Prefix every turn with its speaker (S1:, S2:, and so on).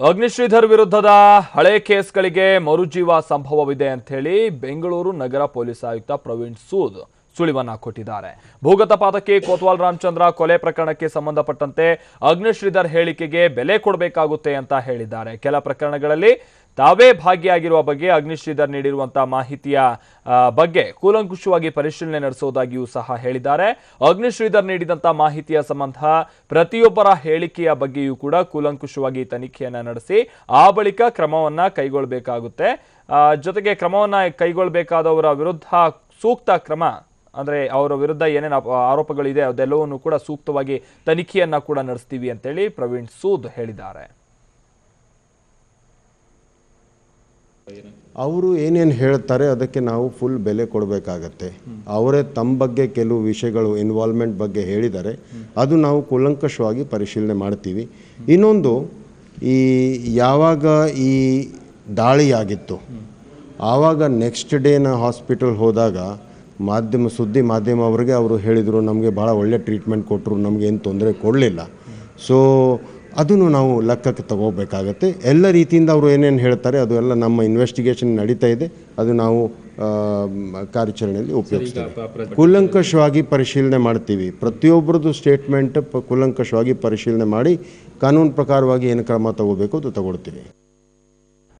S1: ಅಗ್ನಿಶ್ರೀಧರ್ ವಿರುದ್ಧದ ಹಳೆ ಕೇಸ್ಗಳಿಗೆ ಮರುಜೀವ ಸಂಭವವಿದೆ ಅಂತ ಹೇಳಿ ಬೆಂಗಳೂರು ನಗರ ಪೊಲೀಸ್ ಆಯುಕ್ತ ಪ್ರವೀಣ್ ಸೂದ್ ಸುಳಿವನ್ನ ಕೊಟ್ಟಿದ್ದಾರೆ. ಭೂಗತ ಪಾತಕಿ ಕೋತ್ವಾಲ್ ರಾಮಚಂದ್ರ ಕೊಲೆ ಪ್ರಕರಣಕ್ಕೆ ಸಂಬಂಧಪಟ್ಟಂತೆ ಅಗ್ನಿಶ್ರೀಧರ್ ಹೇಳಿಕೆಗೆ ಬೆಲೆ ಕೊಡಬೇಕಾಗುತ್ತೆ ಅಂತ ಹೇಳಿದ್ದಾರೆ. ಕೆಲ ಪ್ರಕರಣಗಳಲ್ಲಿ ತಾವೇ ಭಾಗಿಯಾಗಿರುವ ಬಗ್ಗೆ ಅಗ್ನಿಶ್ರೀಧರ್ ನೀಡಿರುವಂತಹ ಮಾಹಿತಿಯ ಬಗ್ಗೆ ಕೂಲಂಕುಷವಾಗಿ ಪರಿಶೀಲನೆ ನಡೆಸುವುದಾಗಿಯೂ ಸಹ ಹೇಳಿದ್ದಾರೆ. ಅಗ್ನಿಶ್ರೀಧರ್ ನೀಡಿದಂತಹ ಮಾಹಿತಿಯ ಸಂಬಂಧ ಪ್ರತಿಯೊಬ್ಬರ ಹೇಳಿಕೆಯ ಬಗ್ಗೆಯೂ ಕೂಡ ಕೂಲಂಕುಷವಾಗಿ ತನಿಖೆಯನ್ನ ನಡೆಸಿ ಆ ಬಳಿಕ ಕ್ರಮವನ್ನ ಕೈಗೊಳ್ಳಬೇಕಾಗುತ್ತೆ. ಜೊತೆಗೆ ಕ್ರಮವನ್ನ ಕೈಗೊಳ್ಳಬೇಕಾದವರ ವಿರುದ್ಧ ಸೂಕ್ತ ಕ್ರಮ ಅಂದ್ರೆ ಅವರ ವಿರುದ್ಧ ಏನೇನು ಆರೋಪಗಳಿದೆ ಅದೆಲ್ಲವನ್ನೂ ಕೂಡ ಸೂಕ್ತವಾಗಿ ತನಿಖೆಯನ್ನ ಕೂಡ ನಡೆಸ್ತೀವಿ ಅಂತೇಳಿ ಪ್ರವೀಣ್ ಸೂದ್ ಹೇಳಿದ್ದಾರೆ.
S2: ಅವರು ಏನೇನು ಹೇಳ್ತಾರೆ ಅದಕ್ಕೆ ನಾವು ಫುಲ್ ಬೆಲೆ ಕೊಡಬೇಕಾಗತ್ತೆ. ಅವರೇ ತಮ್ಮ ಬಗ್ಗೆ ಕೆಲವು ವಿಷಯಗಳು ಇನ್ವಾಲ್ವ್ಮೆಂಟ್ ಬಗ್ಗೆ ಹೇಳಿದ್ದಾರೆ, ಅದು ನಾವು ಕೂಲಂಕಷವಾಗಿ ಪರಿಶೀಲನೆ ಮಾಡ್ತೀವಿ. ಇನ್ನೊಂದು, ಈ ಯಾವಾಗ ಈ ದಾಳಿ ಆಗಿತ್ತು ಆವಾಗ ನೆಕ್ಸ್ಟ್ ಡೇ ನಾ ಹಾಸ್ಪಿಟಲ್ ಹೋದಾಗ ಸುದ್ದಿ ಮಾಧ್ಯಮ ಅವರಿಗೆ ಅವರು ಹೇಳಿದರು, ನಮಗೆ ಭಾಳ ಒಳ್ಳೆ ಟ್ರೀಟ್ಮೆಂಟ್ ಕೊಟ್ಟರು, ನಮಗೇನು ತೊಂದರೆ ಕೊಡಲಿಲ್ಲ. ಸೊ ಅದನ್ನು ನಾವು ಲೆಕ್ಕಕ್ಕೆ ತಗೋಬೇಕಾಗತ್ತೆ. ಎಲ್ಲ ರೀತಿಯಿಂದ ಅವರು ಏನೇನು ಹೇಳ್ತಾರೆ ಅದು ಎಲ್ಲ ನಮ್ಮ ಇನ್ವೆಸ್ಟಿಗೇಷನ್ ನಡೀತಾ ಇದೆ, ಅದು ನಾವು ಕಾರ್ಯಾಚರಣೆಯಲ್ಲಿ ಉಪಯೋಗಿಸ್ತೀವಿ. ಕೂಲಂಕಷವಾಗಿ ಪರಿಶೀಲನೆ ಮಾಡ್ತೀವಿ. ಪ್ರತಿಯೊಬ್ಬರದ್ದು ಸ್ಟೇಟ್ಮೆಂಟ್ ಕೂಲಂಕಷವಾಗಿ ಪರಿಶೀಲನೆ ಮಾಡಿ ಕಾನೂನು ಪ್ರಕಾರವಾಗಿ ಏನು ಕ್ರಮ ತಗೋಬೇಕು ಅದು ತಗೊಳ್ತೀವಿ.